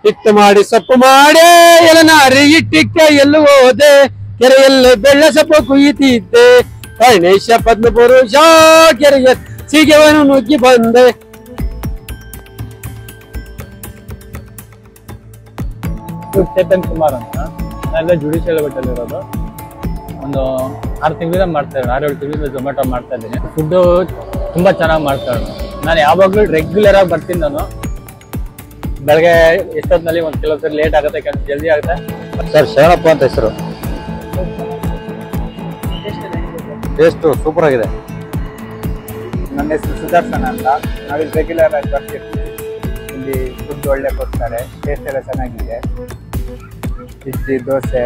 ಹಿಟ್ಟು ಮಾಡಿ ಸೊಪ್ಪು ಮಾಡಿ ಎಲನಾರಿ ಇಟ್ಟಿಕ್ಕೆ ಎಲ್ಲೂ ಹೋದೆ ಕೆರೆಯಲ್ಲಿ ಬೆಳ್ಳ ಸೊಪ್ಪು ಕುಯ್ಯುತ್ತಿದ್ದೆ ಗಣೇಶ ಪದ್ಮ ಪುರುಷ ಕೆರೆಯ ಸೀಗೆವನು ನುಗ್ಗಿ ಬಂದೆ. ಚೇತನ್ ಕುಮಾರ್ ಅಂತ ನಾನೆಲ್ಲ ಜುಡಿಷಿಯಲ್ ಬೆಟ್ಟಲ್ಲಿ ಇರೋದು. ಒಂದು 6 ತಿಂಗಳಿಂದ ಮಾಡ್ತಾ ಇದ್ದೀನಿ, 6-7 ತಿಂಗಳಿಂದ ಝೊಮ್ಯಾಟೊ ಮಾಡ್ತಾ ಇದ್ದೀನಿ. ಫುಡ್ಡು ತುಂಬಾ ಚೆನ್ನಾಗಿ ಮಾಡ್ತಾ ಇದ್ದೀನಿ. ನಾನು ಯಾವಾಗಲೂ ರೆಗ್ಯುಲರ್ ಆಗಿ ಬರ್ತೀನಿ. ನಾನು ಬೆಳಗ್ಗೆ ಎಷ್ಟೊತ್ತಿನಲ್ಲಿ ಒಂದು ಕೆಲವು ಲೇಟ್ ಆಗುತ್ತೆ, ಕೆಲಸ ಜಲ್ದಿ ಆಗುತ್ತೆ. ಸರ್ ಶರಣಪ್ಪ ಅಂತ ಹೆಸರು. ಟೇಸ್ಟ್ ಸೂಪರ್ ಆಗಿದೆ. ನನ್ನ ಹೆಸರು ಸುದರ್ಶನ ಅಂತ. ನಾವಿಲ್ಲಿ ರೆಗ್ಯುಲರ್ ಆಗಿ ಬರ್ತಿರ್ತೀವಿ. ಇಲ್ಲಿ ಫುಡ್ ಒಳ್ಳೆ ಕೊಡ್ತಾರೆ, ಟೇಸ್ಟ್ ಎಲ್ಲ ಚೆನ್ನಾಗಿದೆ. ಇಡ್ಲಿ, ದೋಸೆ,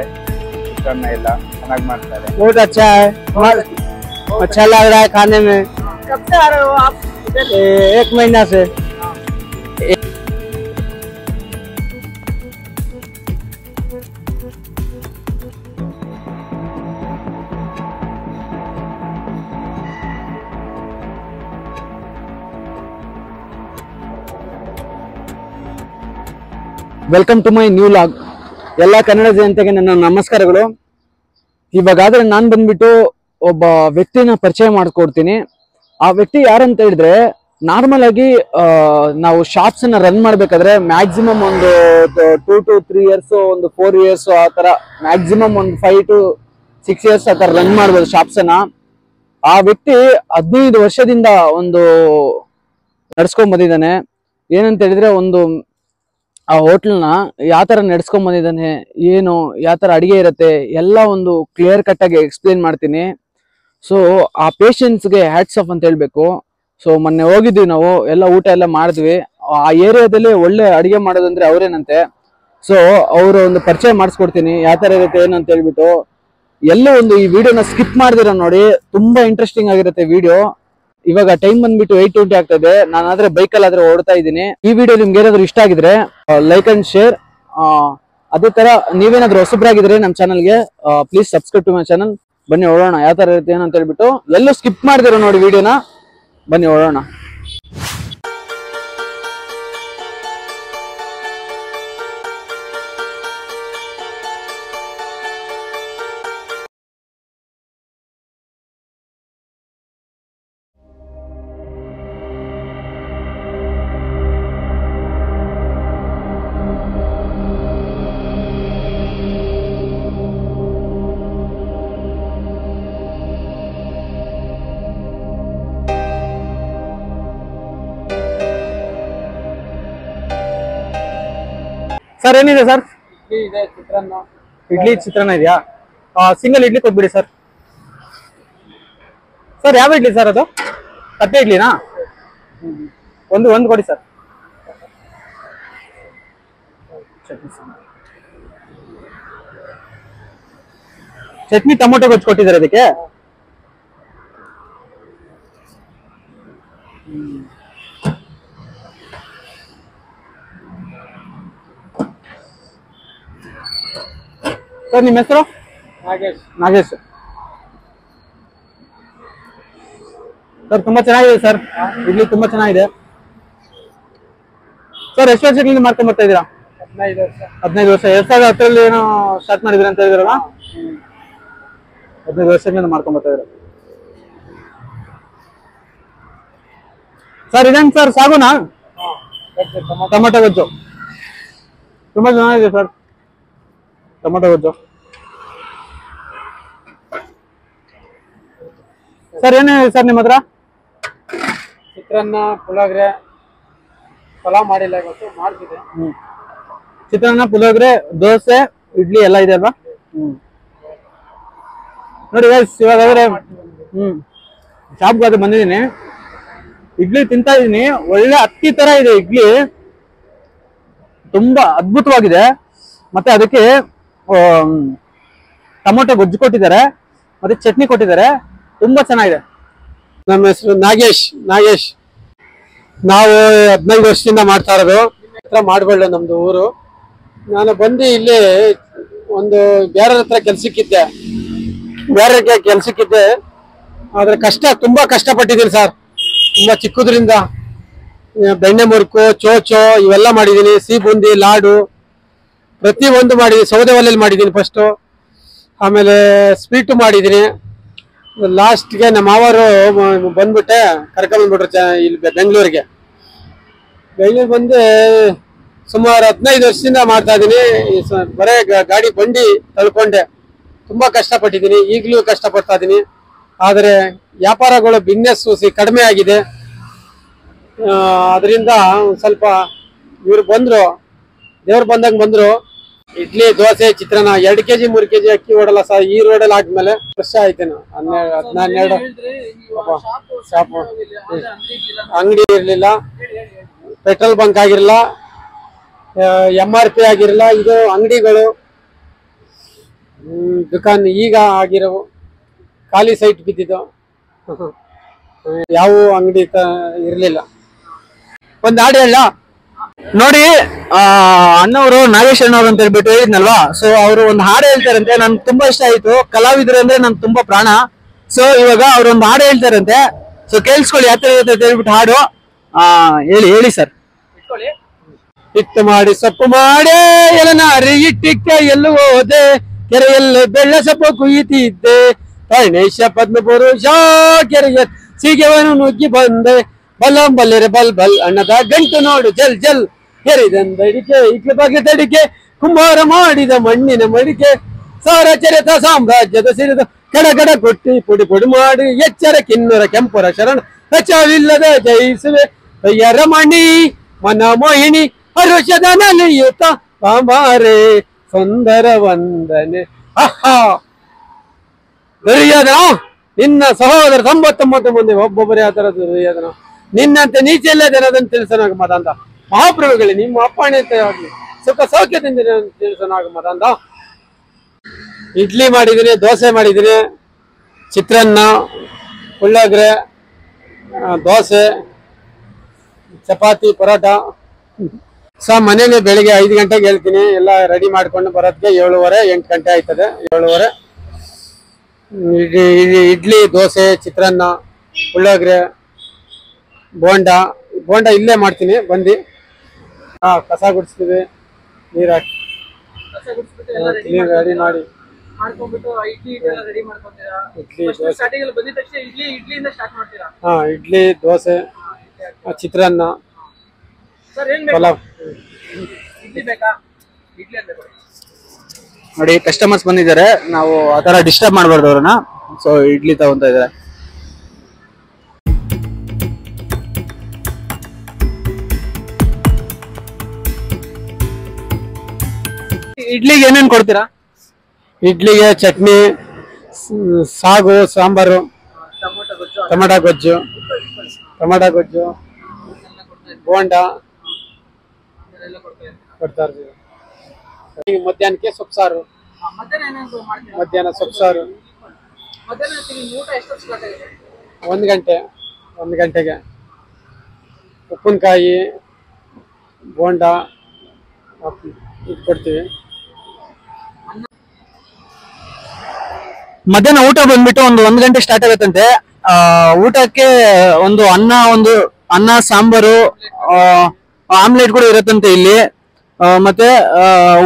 ಚಿತ್ರಾನ್ನ ಎಲ್ಲ ಚೆನ್ನಾಗಿ ಮಾಡ್ತಾರೆ. बहुत अच्छा है, अच्छा लग रहा है खाने में। कब से आ रहे हो आप? 1 महीना से। Welcome to my new vlog. ಎಲ್ಲ ಕನ್ನಡ ಜನತೆಗೆ ನನ್ನ ನಮಸ್ಕಾರಗಳು. ಇವಾಗಾದ್ರೆ ನಾನು ಬಂದ್ಬಿಟ್ಟು ಒಬ್ಬ ವ್ಯಕ್ತಿನ ಪರಿಚಯ ಮಾಡ್ಕೊಡ್ತೀನಿ. ಆ ವ್ಯಕ್ತಿ ಯಾರಂತ ಹೇಳಿದ್ರೆ, ನಾರ್ಮಲ್ ಆಗಿ ನಾವು ಶಾಪ್ಸ್ ಅನ್ನ ರನ್ ಮಾಡ್ಬೇಕಾದ್ರೆ ಮ್ಯಾಕ್ಸಿಮಮ್ ಒಂದು 2 to 3 years, ಒಂದು 4 years ಆ ತರ, ಮ್ಯಾಕ್ಸಿಮಮ್ ಒಂದು 5 to 6 years ಆ ತರ ರನ್ ಮಾಡ್ಬೋದು ಶಾಪ್ಸ್ ಅನ್ನ. ಆ ವ್ಯಕ್ತಿ 15 ವರ್ಷದಿಂದ ಒಂದು ನಡ್ಸ್ಕೊಂಡ್ ಬಂದಿದ್ದಾನೆ. ಏನಂತ ಹೇಳಿದ್ರೆ, ಒಂದು ಆ ಹೋಟ್ಲ್ನ ಯಾವ ತರ ನಡ್ಸ್ಕೊಂಡ್ ಬಂದಿದ್ದಾನೆ, ಏನು ಯಾವ ತರ ಅಡಿಗೆ ಇರುತ್ತೆ ಎಲ್ಲ ಒಂದು ಕ್ಲಿಯರ್ ಕಟ್ ಆಗಿ ಎಕ್ಸ್ಪ್ಲೇನ್ ಮಾಡ್ತೀನಿ. ಸೊ ಆ ಪೇಷನ್ಸ್ಗೆ ಹ್ಯಾಟ್ಸ್ ಆಫ್ ಅಂತ ಹೇಳ್ಬೇಕು. ಸೊ ಮೊನ್ನೆ ಹೋಗಿದ್ವಿ ನಾವು, ಎಲ್ಲ ಊಟ ಎಲ್ಲ ಮಾಡಿದ್ವಿ. ಆ ಏರಿಯಾದಲ್ಲಿ ಒಳ್ಳೆ ಅಡಿಗೆ ಮಾಡೋದಂದ್ರೆ ಅವರೇನಂತೆ. ಸೊ ಅವರು ಒಂದು ಪರಿಚಯ ಮಾಡಿಸ್ಕೊಡ್ತೀನಿ ಯಾವ ತರ ಇರುತ್ತೆ ಏನು ಅಂತ ಹೇಳ್ಬಿಟ್ಟು. ಎಲ್ಲೂ ಒಂದು ಈ ವಿಡಿಯೋನ ಸ್ಕಿಪ್ ಮಾಡಿದಿರ ನೋಡಿ, ತುಂಬಾ ಇಂಟ್ರೆಸ್ಟಿಂಗ್ ಆಗಿರುತ್ತೆ ವಿಡಿಯೋ. ಇವಾಗ ಟೈಮ್ ಬಂದ್ಬಿಟ್ಟು 8:20 ಆಗ್ತಾ ಇದೆ. ನಾನಾದ್ರೆ ಬೈಕಲ್ಲಿ ಆದ್ರೆ ಓಡ್ತಾ ಇದ್ದೀನಿ. ಈ ವಿಡಿಯೋ ನಿಮ್ಗೆ ಏನಾದ್ರು ಇಷ್ಟ ಆಗಿದ್ರೆ ಲೈಕ್ ಅಂಡ್ ಶೇರ್. ಅದೇ ತರ ನೀವೇನಾದ್ರೂ ಹೊಸಬ್ರಾಗಿದ್ರೆ ನಮ್ಮ ಚಾನಲ್ಗೆ please subscribe to my channel. ಬನ್ನಿ ಓಡೋಣ ಯಾವ ತರ ಇರುತ್ತೆ ಏನಂತ ಹೇಳ್ಬಿಟ್ಟು. ಎಲ್ಲೂ ಸ್ಕಿಪ್ ಮಾಡಿದಿರೋ ನೋಡಿ ವಿಡಿಯೋನ, ಬನ್ನಿ ಓಡೋಣ. ಸರ್ ಏನಿದೆ ಸರ್? ಇಡ್ಲಿ ಚಿತ್ರಾನ್ನ ಇದೆಯಾ? ಸಿಂಗಲ್ ಇಡ್ಲಿ ಕೊಟ್ಬಿಡಿ ಸರ್. ಸರ್ ಯಾವ ಇಡ್ಲಿ ಸರ್ ಅದು? ತಟ್ಟೆ ಇಡ್ಲಿನಾ? ಒಂದು ಕೊಡಿ ಸರ್. ಚಟ್ನಿ ಟೊಮೊಟೊ ಗೊಜ್ಜು ಕೊಟ್ಟಿದ್ದಾರೆ ಅದಕ್ಕೆ. ಸರ್ ನಿಮ್ಮ ಹೆಸರು? ನಾಗೇಶ್. ಸರ್ ತುಂಬಾ ಚೆನ್ನಾಗಿದೆ ಸರ್, ಇಡ್ಲಿ ತುಂಬಾ ಚೆನ್ನಾಗಿದೆ. ಸರ್ ಎಷ್ಟು ವರ್ಷದಿಂದ ಮಾಡ್ಕೊಂಡ್ ಬರ್ತಾ ಇದ್ದೀರಾ? 15 ವರ್ಷ. 2010 ಏನೋ ಸ್ಟಾರ್ಟ್ ಮಾಡಿದ್ರಿ ಅಂತ ಹೇಳಿದ್ರಲ್ಲ, 15 ವರ್ಷದಿಂದ ಮಾಡ್ಕೊಂಡ್ ಬರ್ತಾ ಇದ್ದೀರಾ. ಸರ್ ಇದೇನು ಸರ್, ಸಾಗುನಾ? ಟೊಮೊಟೊ ಗೊಜ್ಜು ತುಂಬಾ ಚೆನ್ನಾಗಿದೆ ಸರ್. ಟೊಮೊಟೊ ಗೊಜ್ಜು ಸರ್ ಏನೇನಿದೆ ಸರ್ ನಿಮ್ಮ ಹತ್ರ? ಚಿತ್ರಾನ್ನ, ಪುಳಿಯೋಗರೆ, ಪಲಾವ್ ಮಾಡಿಲ್ಲ ಇವತ್ತು, ಮಾಡ್ತಿದೆ. ಚಿತ್ರಾನ್ನ, ಪುಳಿಯೋಗರೆ, ದೋಸೆ, ಇಡ್ಲಿ ಎಲ್ಲ ಇದೆ ಅಲ್ವಾ? ನೋಡಿ ಇವಾಗಾದ್ರೆ ಶಾಪ್ಗಾದ್ರೆ ಬಂದಿದ್ದೀನಿ. ಇಡ್ಲಿ ತಿಂತಾ ಇದೀನಿ, ಒಳ್ಳೆ ಅಕ್ಕಿ ತರ ಇದೆ ಇಡ್ಲಿ, ತುಂಬಾ ಅದ್ಭುತವಾಗಿದೆ. ಮತ್ತೆ ಅದಕ್ಕೆ ಟೊಮೊಟೊ ಗೊಜ್ಜು ಕೊಟ್ಟಿದ್ದಾರೆ, ಮತ್ತೆ ಚಟ್ನಿ ಕೊಟ್ಟಿದ್ದಾರೆ, ತುಂಬಾ ಚೆನ್ನಾಗಿದೆ. ನಮ್ಮ ಹೆಸರು ನಾಗೇಶ್. ನಾವು 15 ವರ್ಷದಿಂದ ಮಾಡ್ತಾ ಇರೋದು. ಹತ್ರ ಮಾಡಬಳ್ಳ ನಮ್ದು ಊರು. ನಾನು ಬಂದು ಇಲ್ಲಿ ಒಂದು ಬೇರೆ ಹತ್ರ ಕೆಲ್ಸಕ್ಕಿದ್ದೆ, ಆದ್ರೆ ತುಂಬಾ ಕಷ್ಟಪಟ್ಟಿದ್ದೀನಿ ಸರ್. ತುಂಬಾ ಚಿಕ್ಕದ್ರಿಂದ ಬೆಣ್ಣೆ ಮುರುಕು, ಚೋಚೋ ಇವೆಲ್ಲ ಮಾಡಿದ್ದೀನಿ. ಸಿಹಿ ಬೂಂದಿ, ಲಾಡು ಪ್ರತಿ ಒಂದು ಮಾಡಿದ್ದೀನಿ. ಸೌದೆ ಒಲೆಯಲ್ಲಿ ಮಾಡಿದ್ದೀನಿ ಫಸ್ಟು. ಆಮೇಲೆ ಸ್ವೀಟು ಮಾಡಿದ್ದೀನಿ. ಲಾಸ್ಟ್ಗೆ ನಮ್ಮ ಮಾವರು ಬಂದ್ಬಿಟ್ಟೆ ಕರ್ಕೊಂಡ್ಬಂದ್ಬಿಟ್ರು ಇಲ್ಲಿ ಬೆಂಗಳೂರಿಗೆ ಬಂದು ಸುಮಾರು 15 ವರ್ಷದಿಂದ ಮಾಡ್ತಾ ಇದ್ದೀನಿ. ಬರೇ ಗಾಡಿ ಬಂಡಿ ತಳ್ಕೊಂಡೆ ತುಂಬಾ ಕಷ್ಟಪಟ್ಟಿದ್ದೀನಿ. ಈಗಲೂ ಕಷ್ಟಪಡ್ತಾ ಇದ್ದೀನಿ. ಆದರೆ ವ್ಯಾಪಾರಗಳು ಬಿಸ್ನೆಸ್ ಕಡಿಮೆ ಆಗಿದೆ. ಅದರಿಂದ ಸ್ವಲ್ಪ ಇವ್ರು ಬಂದ್ರು, ದೇವ್ರು ಬಂದಂಗೆ ಬಂದ್ರು. ಇಡ್ಲಿ, ದೋಸೆ, ಚಿತ್ರಾನ್ನ 2 kg 3 kg ಅಕ್ಕಿ ಓಡಲ್ಲ ಸಹ ಈ ರೋಡಲ್ಲಿ ಆದ್ಮೇಲೆ ವರ್ಷ ಆಯ್ತೇನು 12 ಶಾಪು ಅಂಗಡಿ ಇರ್ಲಿಲ್ಲ, ಪೆಟ್ರೋಲ್ ಬಂಕ್ ಆಗಿರಲಿಲ್ಲ, MRP ಆಗಿರಲಿಲ್ಲ. ಇದು ಅಂಗಡಿಗಳು ದುಕಾನ್ ಈಗ ಆಗಿರೋ ಖಾಲಿ ಸೈಟ್ ಬಿದ್ದಿದ್ದು. ಯಾವ ಅಂಗಡಿ ಇರ್ಲಿಲ್ಲ. ಒಂದ್ ಹಾಡು ಹೇಳ ನೋಡಿ. ಅಣ್ಣವರು ನಾಗೇಶ್ ಅಣ್ಣವ್ರು ಅಂತ ಹೇಳ್ಬಿಟ್ಟು ಹೇಳಿದ್ನಲ್ವಾ, ಸೊ ಅವರು ಒಂದು ಹಾಡು ಹೇಳ್ತಾರಂತೆ. ನನ್ಗೆ ತುಂಬಾ ಇಷ್ಟ ಆಯ್ತು. ಕಲಾವಿದರು ಅಂದ್ರೆ ನನ್ಗೆ ತುಂಬಾ ಪ್ರಾಣ. ಸೊ ಇವಾಗ ಅವ್ರು ಒಂದು ಹಾಡು ಹೇಳ್ತಾರಂತೆ. ಸೊ ಕೇಳಿಸ್ಕೊಳ್ಳಿ ಯಾವ ತರ ಇರುತ್ತೆ ಅಂತ ಹೇಳ್ಬಿಟ್ಟು ಹಾಡು. ಹೇಳಿ ಸರ್. ಹಿಟ್ಟು ಮಾಡಿ ಸೊಪ್ಪು ಮಾಡೇ ಎಲನಾರಿ ಇಟ್ಟಿಕ್ಕೆ ಎಲ್ಲೂ ಹೋದೆ, ಕೆರೆಯಲ್ಲಿ ಬೆಳ್ಳ ಸೊಪ್ಪು ಕುಯ್ಯುತ್ತಿದ್ದೆ, ಗಣೇಶ ಪದ್ಮಪುರುಷ ಕೆರೆಯ ಸೀಗೆವನು ನುಗ್ಗಿ ಬಂದೆ, ಬಲಂ ಬಲ್ಲೆರೆ ಬಲ್ ಬಲ್ ಅಣ್ಣದ ಗಂಟು ನೋಡು ಜಲ್ ಜಲ್, ಕೆರೆದಂದಡಿಕೆ ಇಟ್ಲ ಬಗ್ಗೆ ತಡಿಕೆ, ಕುಂಬಾರ ಮಾಡಿದ ಮಣ್ಣಿನ ಮಡಿಕೆ, ಸಾರ ಚರಿತ ಸಾಮ್ರಾಜ್ಯದ ಸಿರಿದ ಕಡಗಡ ಕೊಟ್ಟಿ ಪುಡಿ ಪುಡಿ ಮಾಡಿ, ಎಚ್ಚರ ಕಿನ್ನರ ಕೆಂಪುರ ಶರಣ ರಚವಿಲ್ಲದ ಜಯಿಸುವೆ, ಕೈಯರ ಮಣಿ ಮನ ಮೋಹಿನಿ ಹರುಷದ ನಲಿಯುತ್ತ ಬಾಂಬಾರೆ ಸುಂದರ ವಂದನೆ. ದುರ್ಯೋಧನ ನಿನ್ನ ಸಹೋದರ 99 ಮಂದಿ ಒಬ್ಬೊಬ್ಬರೇ ಆ ತರ ದುರ್ಯೋಧನ, ನಿನ್ನಂತೆ ನೀಚೆ ಎಲ್ಲ ಜನದನ್ನು ತಿಳಿಸೋನಾಗ ಮದಂದ. ಮಹಾಪ್ರಭುಗಳೇ ನಿಮ್ಮ ಅಪ್ಪಣೆಯಂತೆ ಆಗಲಿ, ಸುಖ ಸೌಖ್ಯದಿಂದ ತಿಳಿಸೋನಾಗ ಮದಂದ. ಇಡ್ಲಿ ಮಾಡಿದ್ದೀನಿ, ದೋಸೆ ಮಾಡಿದ್ದೀನಿ, ಚಿತ್ರಾನ್ನ, ಪುಳಿಯೋಗರೆ, ದೋಸೆ, ಚಪಾತಿ, ಪರೋಟ. ಮನೇಲಿ ಬೆಳಿಗ್ಗೆ 5 ಗಂಟೆಗೆ ಹೇಳ್ತೀನಿ, ಎಲ್ಲ ರೆಡಿ ಮಾಡ್ಕೊಂಡು ಬರೋದಕ್ಕೆ 7:30 8 ಗಂಟೆ ಆಯ್ತದೆ. 7:30 ಇಡ್ಲಿ, ದೋಸೆ, ಚಿತ್ರಾನ್ನ, ಪುಳಿಯೋಗರೆ, ಬೋಂಡ ಇಲ್ಲೇ ಮಾಡ್ತೀನಿ ಬಂದು. ಕಸ ಗುಡಿಸ್ತೀವಿ, ನೀರು ಹಾಕಿ ರೆಡಿ ಮಾಡಿ ಇಡ್ಲಿ, ದೋಸೆ, ಚಿತ್ರಾನ್ನ, ಪಲಾವ್. ನೋಡಿ ಕಸ್ಟಮರ್ಸ್ ಬಂದಿದ್ದಾರೆ, ನಾವು ಆತರ ಡಿಸ್ಟರ್ಬ್ ಮಾಡಬಾರ್ದು ಅವ್ರನ್ನ. ಸೊ ಇಡ್ಲಿ ತಗೊಂತ ಇದಾರೆ. ಇಡ್ಲಿಗೆ ಏನೇನ್ ಕೊಡ್ತೀರಾ? ಇಡ್ಲಿಗೆ ಚಟ್ನಿ, ಸಾಗು, ಸಾಂಬಾರು, ಟೊಮೆಟೊ ಗೊಜ್ಜು, ಬೋಂಡ ಕೊಡ್ತಾ ಇರ್ತೀವಿ. ಮಧ್ಯಾಹ್ನಕ್ಕೆ ಸೊಪ್ಪು ಸಾರು, ಮಧ್ಯಾಹ್ನ ಸೊಪ್ಪು ಸಾರು. 1 ಗಂಟೆಗೆ ಉಪ್ಪಿನಕಾಯಿ, ಬೋಂಡ ಕೊಡ್ತೀವಿ. ಮಧ್ಯಾಹ್ನ ಊಟ ಬಂದ್ಬಿಟ್ಟು 1 ಗಂಟೆ ಸ್ಟಾರ್ಟ್ ಆಗುತ್ತಂತೆ. ಊಟಕ್ಕೆ ಒಂದು ಅನ್ನ ಸಾಂಬಾರು, ಆಮ್ಲೆಟ್ ಕೂಡ ಇರತ್ತಂತೆ ಇಲ್ಲಿ. ಮತ್ತೆ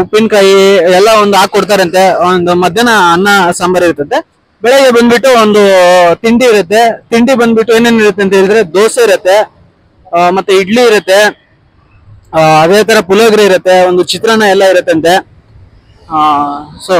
ಉಪ್ಪಿನಕಾಯಿ ಎಲ್ಲ ಒಂದು ಹಾಕೊಡ್ತಾರಂತೆ. ಒಂದು ಮಧ್ಯಾಹ್ನ ಅನ್ನ ಸಾಂಬಾರು ಇರ್ತದೆ. ಬೆಳಗ್ಗೆ ಬಂದ್ಬಿಟ್ಟು ಒಂದು ತಿಂಡಿ ಇರುತ್ತೆ. ತಿಂಡಿ ಬಂದ್ಬಿಟ್ಟು ಏನೇನು ಇರುತ್ತೆ ಅಂತ ಹೇಳಿದ್ರೆ ದೋಸೆ ಇರುತ್ತೆ, ಮತ್ತೆ ಇಡ್ಲಿ ಇರುತ್ತೆ, ಅದೇ ತರ ಪುಳಿಯೋಗರೆ ಇರುತ್ತೆ, ಒಂದು ಚಿತ್ರಾನ್ನ ಎಲ್ಲ ಇರುತ್ತಂತೆ. ಸೊ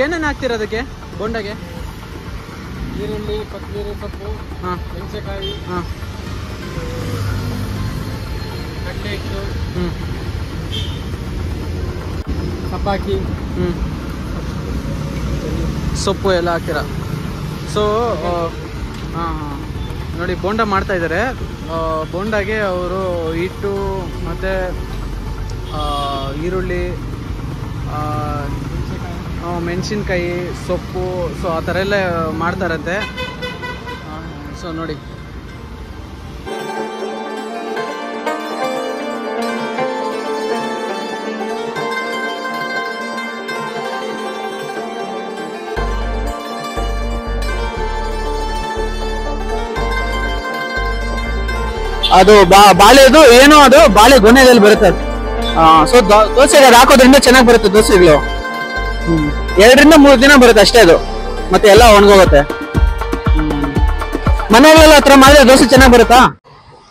ಏನೇನು ಹಾಕ್ತೀರ ಅದಕ್ಕೆ ಬೋಂಡಗೆ? ಈರುಳ್ಳಿ, ಕೊತ್ತಂಬರಿ ಸೊಪ್ಪು, ಮೆಣಸಿನಕಾಯಿ, ಕಡಲೆ ಹಿಟ್ಟು, ಸಬ್ಬಾಕಿ, ಸೊಪ್ಪು ಎಲ್ಲ ಹಾಕ್ತೀರ. ಸೊ ನೋಡಿ ಬೋಂಡ ಮಾಡ್ತಾ ಇದ್ದಾರೆ. ಬೋಂಡಾಗೆ ಅವರು ಹಿಟ್ಟು ಮತ್ತು ಈರುಳ್ಳಿ, ಮೆಣಸಿನ್ಕಾಯಿ, ಸೊಪ್ಪು, ಸೊ ಆ ಥರ ಎಲ್ಲ ಮಾಡ್ತಾರಂತೆ. ಸೊ ಸೊ ನೋಡಿ. ಅದು ಬಾಳೆದು ಏನೋ ಅದು ಬಾಳೆ ಗೊನೆದಲ್ಲಿ ಬರುತ್ತೆ. ಸೊ ದೋಸೆಗೆ ಅದು ಹಾಕೋದ್ರಿಂದ ಚೆನ್ನಾಗಿ ಬರುತ್ತೆ ದೋಸೆಗಳು. 2 ರಿಂದ 3 ದಿನ ಬರುತ್ತೆ ಅಷ್ಟೇ ಅದು, ಮತ್ತೆ ಎಲ್ಲ ಒಣಗೋಗುತ್ತೆ. ಮನೆಗಳೆಲ್ಲ ಹತ್ರ ಮಾಡಿದ್ರೆ ದೋಸೆ ಚೆನ್ನಾಗಿ ಬರುತ್ತಾ?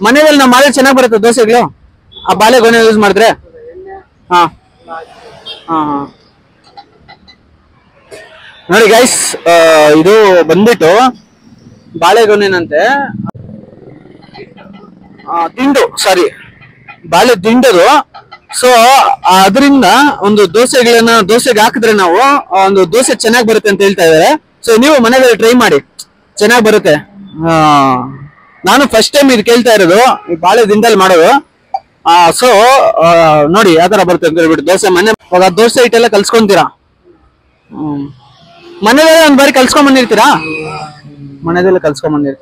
ಮನೆಯಲ್ಲಿ ನಾವು ಮಾಡಿದ್ರೆ ಚೆನ್ನಾಗಿ ಬರುತ್ತೆ ದೋಸೆಗಳು ಆ ಬಾಳೆ ಗೊನೆ ಯೂಸ್ ಮಾಡಿದ್ರೆ. ಹಾ ಹಾ ನೋಡಿ ಗೈಸ್, ಇದು ಬಂದ್ಬಿಟ್ಟು ಬಾಳೆಗೊನೆನಂತೆ ದಿಂಡು, ಸಾರಿ ಬಾಳೆ ದಿಂಡದು. ಸೊ ಅದರಿಂದ ಒಂದು ದೋಸೆಗೆ ಹಾಕಿದ್ರೆ ನಾವು ಒಂದು ದೋಸೆ ಚೆನ್ನಾಗಿ ಬರುತ್ತೆ ಅಂತ ಹೇಳ್ತಾ ಇದಾರೆ. ಸೊ ನೀವು ಮನೆಯಲ್ಲಿ ಟ್ರೈ ಮಾಡಿ, ಚೆನ್ನಾಗಿ ಬರುತ್ತೆ. ನಾನು ಫಸ್ಟ್ ಟೈಮ್ ಇದು ಕೇಳ್ತಾ ಇರೋದು, ಈ ಬಾಳೆ ದಿಂಡಲ್ಲಿ ಮಾಡೋದು. ಸೊ ನೋಡಿ ಯಾವ ತರ ಬರುತ್ತೆ ಅಂತ ಹೇಳ್ಬಿಟ್ಟು ದೋಸೆ. ದೋಸೆ ಹಿಟ್ಟೆಲ್ಲ ಕಲ್ಸ್ಕೊಂತೀರಾ? ಮನೆಯಲ್ಲೇ ಒಂದ್ ಬಾರಿ ಕಲ್ಸ್ಕೊಂಡ್ ಬಂದಿರ್ತೀರಾ? ಮನೆಯಲ್ಲೇ ಕಲ್ಸ್ಕೊಂಡ್ ಬಂದಿರ್ತೀರಾ?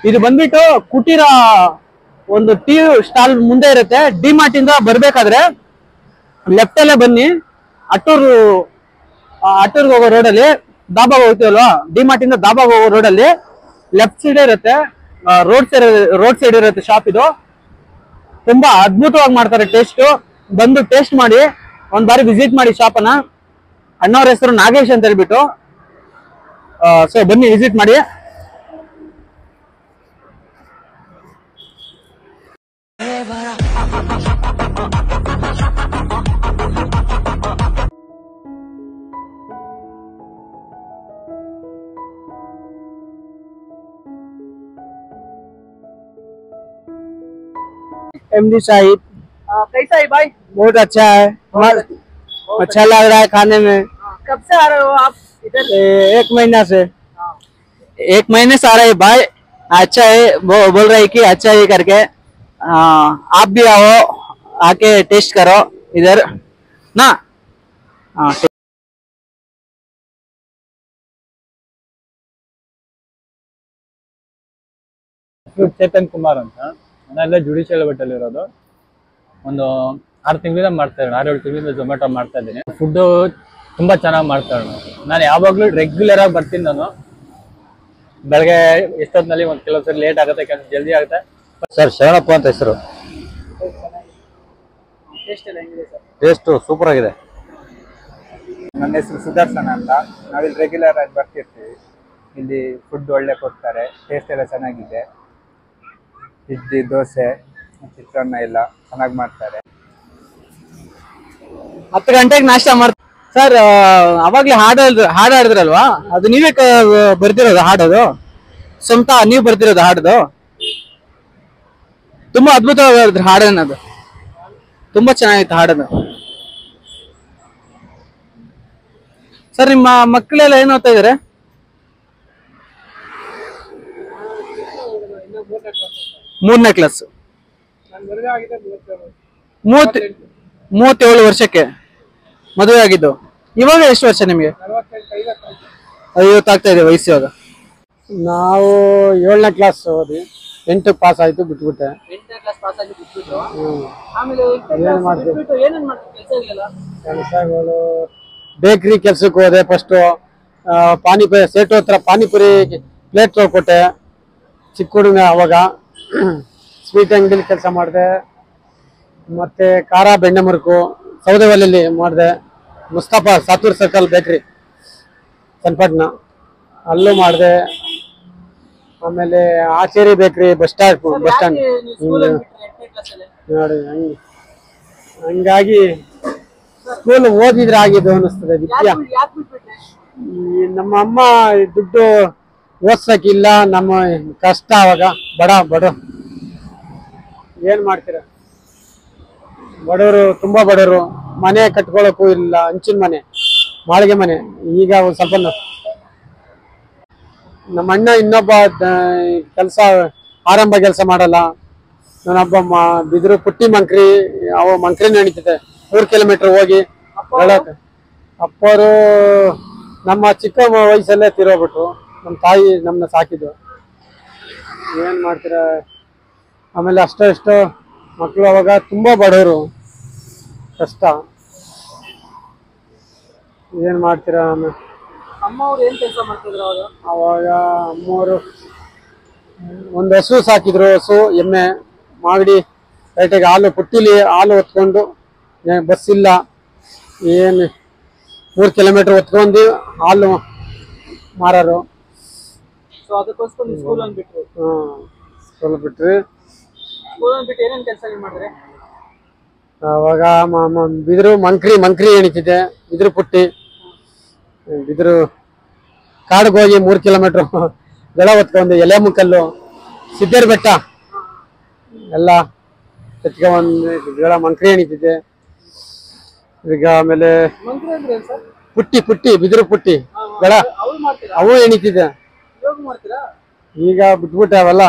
ಇದು ಬಂದ್ಬಿಟ್ಟು ಕುಟೀರ ಒಂದು ಟೀ ಸ್ಟಾಲ್ ಮುಂದೆ ಇರುತ್ತೆ. ಡಿಮಾರ್ಟ್ ಇಂದ ಬರ್ಬೇಕಾದ್ರೆ ಲೆಫ್ಟ್ ಅಲ್ಲೇ ಬನ್ನಿ. ಅಟ್ಟೂರ್ಗೆ ಹೋಗೋ ರೋಡಲ್ಲಿ ದಾಬಾಗ್ ಹೋಗ್ತೀವಲ್ವಾ, ಡಿಮಾರ್ಟ್ ಇಂದ ದಾಬಾಗ್ ಹೋಗೋ ರೋಡಲ್ಲಿ ಲೆಫ್ಟ್ ಸೈಡ್ ಇರುತ್ತೆ, ರೋಡ್ ಸೈಡ್ ಇರುತ್ತೆ ಶಾಪ್. ಇದು ತುಂಬಾ ಅದ್ಭುತವಾಗಿ ಮಾಡ್ತಾರೆ. ಬಂದು ಟೇಸ್ಟ್ ಮಾಡಿ, ಒಂದ್ ಬಾರಿ ವಿಸಿಟ್ ಮಾಡಿ ಶಾಪನ್ನ. ಅಣ್ಣವ್ರ ಹೆಸರು ನಾಗೇಶ್ ಅಂತ ಹೇಳ್ಬಿಟ್ಟು. ಸೊ ಬನ್ನಿ ವಿಸಿಟ್ ಮಾಡಿ. एमडी साहिब कैसा है भाई? बहुत अच्छा है, अच्छा लग रहा है खाने में। कब से आ रहे हो आप इधर? 1 महीना से। 1 महीने से आ रहे हैं भाई। अच्छा है, बोल रहे हैं कि अच्छा है करके। आप भी आओ, आके टेस्ट करो इधर ना। ಚೇತನ್ ಕುಮಾರ್ ಅಂತ, ನಾನೆಲ್ಲ ಜುಡಿಷಿಯಲ್ ಬೆಟ್ಟಲ್ಲಿ ಇರೋದು. ಒಂದು 6 ತಿಂಗಳಿಂದ ಮಾಡ್ತಾ ಇದ್ದೀನಿ, 6-7 ತಿಂಗಳಿಂದ ಝೊಮ್ಯಾಟೊ ಮಾಡ್ತಾ ಇದ್ದೀನಿ. ಫುಡ್ಡು ತುಂಬಾ ಚೆನ್ನಾಗಿ ಮಾಡ್ತಾ ಇರೋದು. ನಾನು ಯಾವಾಗ್ಲೂ ರೆಗ್ಯುಲರ್ ಆಗಿ ಬರ್ತೀನಿ. ನಾನು ಬೆಳಗ್ಗೆ ಎಷ್ಟೊತ್ತಿನಲ್ಲಿ ಒಂದು ಕೆಲವು ಸರಿ ಲೇಟ್ ಆಗುತ್ತೆ, ಕೆಲವು ಜಲ್ದಿ ಆಗುತ್ತೆ. ಸರ್ ಶರಣಪ್ಪ ಅಂತ ಹೆಸರು. ಟೇಸ್ಟ್ ಸೂಪರ್ ಆಗಿದೆ. ನನ್ನ ಹೆಸರು ಸುದರ್ಶನ ಅಂತ. ನಾವಿಲ್ಲಿ ರೆಗ್ಯುಲರ್ ಆಗಿ ಬರ್ತಿರ್ತೀವಿ. ಇಲ್ಲಿ ಫುಡ್ ಒಳ್ಳೆ ಕೊಡ್ತಾರೆ, ಟೇಸ್ಟ್ ಎಲ್ಲ ಚೆನ್ನಾಗಿದೆ. ಇಡ್ಲಿ, ದೋಸೆ, ಚಿತ್ರಾನ್ನ ಎಲ್ಲ ಚೆನ್ನಾಗಿ ಮಾಡ್ತಾರೆ. 10 ಗಂಟೆಗೆ ನಾಷ್ಟ ಮಾಡ್ತಾರೆ ಸರ್. ಅವಾಗ್ಲೇ ಹಾಡು ಹಾಡಿದ್ರಲ್ವಾ, ಅದು ನೀವೇ ಬರ್ದಿರೋದು ಹಾಡೋದು? ಸ್ವಂತ ನೀವು ಬರ್ದಿರೋದು ಹಾಡೋದು? ತುಂಬಾ ಅದ್ಭುತವಾದ ಹಾಡನ್ನದು, ತುಂಬಾ ಚೆನ್ನಾಗಿತ್ತು ಹಾಡೋದು. ಸರ್ ನಿಮ್ಮ ಮಕ್ಕಳೆಲ್ಲ ಏನ್ ಓದ್ತಾ ಇದಾರೆ? 3ನೇ ಕ್ಲಾಸ್. 37 ವರ್ಷಕ್ಕೆ ಮದುವೆ ಆಗಿದ್ದು. ಇವಾಗ ಎಷ್ಟು ವರ್ಷ ನಿಮ್ಗೆ? 50 ಆಗ್ತಾ ಇದೆ ವಯಸ್ಸು ಇವಾಗ. ನಾವು 7ನೇ ಕ್ಲಾಸ್ ಓದಿ 8 ಪಾಸ್ ಆಯ್ತು, ಬಿಟ್ಬಿಟ್ಟೆ. 8ನೇ ಕ್ಲಾಸ್ ಪಾಸ್ ಆಗಿ ಬಿಟ್ಬಿಟ್ಟು ಕೆಲಸಗಳು ಬೇಕ್ರಿ ಕೆಲ್ಸಕ್ಕೆ ಹೋದೆ. ಫಸ್ಟ್ ಪಾನಿಪುರಿ ಸೇಟು ಹತ್ರ ಪಾನಿಪುರಿ ಪ್ಲೇಟ್ ಕೊಟ್ಟೆ ಚಿಕ್ಕ ಹುಡುಗ. ಅವಾಗ ಸ್ವೀಟ್ ಅಂಗಡಿಲಿ ಕೆಲಸ ಮಾಡಿದೆ. ಮತ್ತೆ ಖಾರ ಬೆಣ್ಣೆ ಮುರುಕು ಸೌದೆವಲ್ಲಿ ಮಾಡಿದೆ. ಮುಸ್ತಫಾ ಸಾತೂರ್ ಸರ್ಕಲ್ ಬೇಕ್ರಿ ಚನ್ನಪಟ್ಟಣ, ಅಲ್ಲೂ ಮಾಡಿದೆ. ಆಮೇಲೆ ಆಚೇರಿ ಬೇಕ್ರಿ ಬಸ್ ಸ್ಟಾಪ್ ನೋಡಿ ಹಂಗಾಗಿ ಸ್ಕೂಲ್ ಓದಿದ್ರೆ ಆಗಿದ್ದು ಅನಿಸ್ತದೆ ವಿದ್ಯಾ. ನಮ್ಮ ಅಮ್ಮ ದುಡ್ಡು ಓದ್ಸಕ್ಕಿಲ್ಲ, ನಮ್ಮ ಕಷ್ಟ ಅವಾಗ ಬಡ ಏನ್ ಮಾಡ್ತೀರ, ಬಡವರು ತುಂಬಾ ಬಡವರು, ಮನೆ ಕಟ್ಕೊಳಕ್ಕೂ ಇಲ್ಲ, ಹಂಚಿನ ಮನೆ ಮಾಳಿಗೆ ಮನೆ. ಈಗ ಒಂದ್ ಸ್ವಲ್ಪ ನಮ್ಮ ಅಣ್ಣ ಇನ್ನೊಬ್ಬ ಕೆಲಸ ಆರಂಭ ಕೆಲಸ ಮಾಡಲ್ಲ, ನಾನೊಬ್ಬ ಬಿದಿರು ಪುಟ್ಟಿ ಮಂಕ್ರಿ, ಅವ ಮಂಕ್ರಿ ನಡೀತಿದೆ 3 ಕಿಲೋಮೀಟರ್ ಹೋಗಿ ಹೇಳಕ್. ಅಪ್ಪರು ನಮ್ಮ ಚಿಕ್ಕ ವಯಸ್ಸಲ್ಲೇ ತಿರೋಗ್ಬಿಟ್ರು, ನಮ್ಮ ತಾಯಿ ನಮ್ಮನ್ನ ಸಾಕಿದ್ರು. ಏನ್ ಮಾಡ್ತೀರ, ಆಮೇಲೆ ಅಷ್ಟೋ ಮಕ್ಕಳು ಅವಾಗ ತುಂಬಾ ಬಡವರು, ಕಷ್ಟ. ಏನ್ ಮಾಡ್ತೀರಾ. ಆಮೇಲೆ ಅವಾಗ ಅಮ್ಮವರು ಒಂದು ಹಸು ಸಾಕಿದ್ರು, ಹಸು ಎಮ್ಮೆ ಮಾಗಡಿ ರೈಟಿಗೆ ಹಾಲು ಪುಟ್ಟಿಲಿ ಹಾಲು ಹೊತ್ಕೊಂಡು, ಬಸ್ ಇಲ್ಲ, ಏನು 3 ಕಿಲೋಮೀಟರ್ ಹೊತ್ಕೊಂಡು ಹಾಲು ಮಾರೋರು. ಸ್ಕೂಲ್ ಬಿಟ್ರಿ. ಅವಾಗ ಬಿದಿರು ಮಂಕ್ರಿ ಎಣಿತಿದೆ, ಬಿದಿರು ಪುಟ್ಟಿ, ಬಿದಿರು ಕಾಡಿಗೆ ಹೋಗಿ 3 ಕಿಲೋಮೀಟರ್ ಗಳ ಹೊತ್ಕೊಂಡು ಎಲೆ ಮುಕ್ಕಲ್ಲು ಸಿದ್ದೇರ್ ಬೆಟ್ಟ ಎಲ್ಲ ಎತ್ಕೊಂಡ್ ಗಳ ಮಂಕ್ರಿ ಎಣಿತಿದೆ. ಈಗ ಆಮೇಲೆ ಪುಟ್ಟಿ ಬಿದಿರು ಪುಟ್ಟಿ ಗಳ ಅವು ಎಣಿತಿದೆ. ಈಗ ಬಿಟ್ಬಿಟ್ಟೆ ಅವೆಲ್ಲ,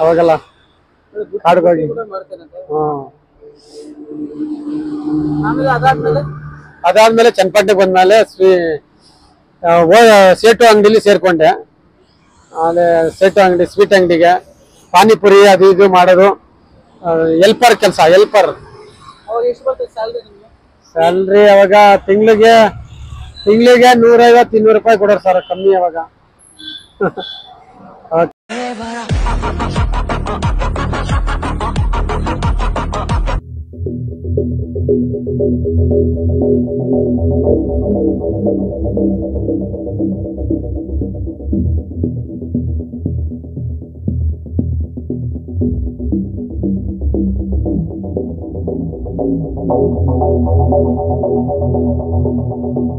ಅವಾಗೆಲ್ಲ ಕಾಡಿಗೆ ಹೋಗಿ. ಅದಾದ್ಮೇಲೆ ಚನ್ನಪಟ್ಟಣಕ್ಕೆ ಬಂದ್ಮೇಲೆ ಸೇಟು ಅಂಗಡಿಲಿ ಸೇರ್ಕೊಂಡೆ. ಆಮೇಲೆ ಸೇಟು ಅಂಗಡಿ ಸ್ವೀಟ್ ಅಂಗಡಿಗೆ ಪಾನಿಪುರಿ ಅದು ಇದು ಮಾಡೋದು, ಹೆಲ್ಪರ್ ಕೆಲಸ. ಹೆಲ್ಪರ್ ಸ್ಯಾಲ್ರಿ ಅವಾಗ ತಿಂಗಳಿಗೆ 150-200 ರೂಪಾಯಿ ಕೊಡೋರು ಸರ್, ಕಮ್ಮಿ ಅವಾಗ.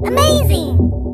Amazing!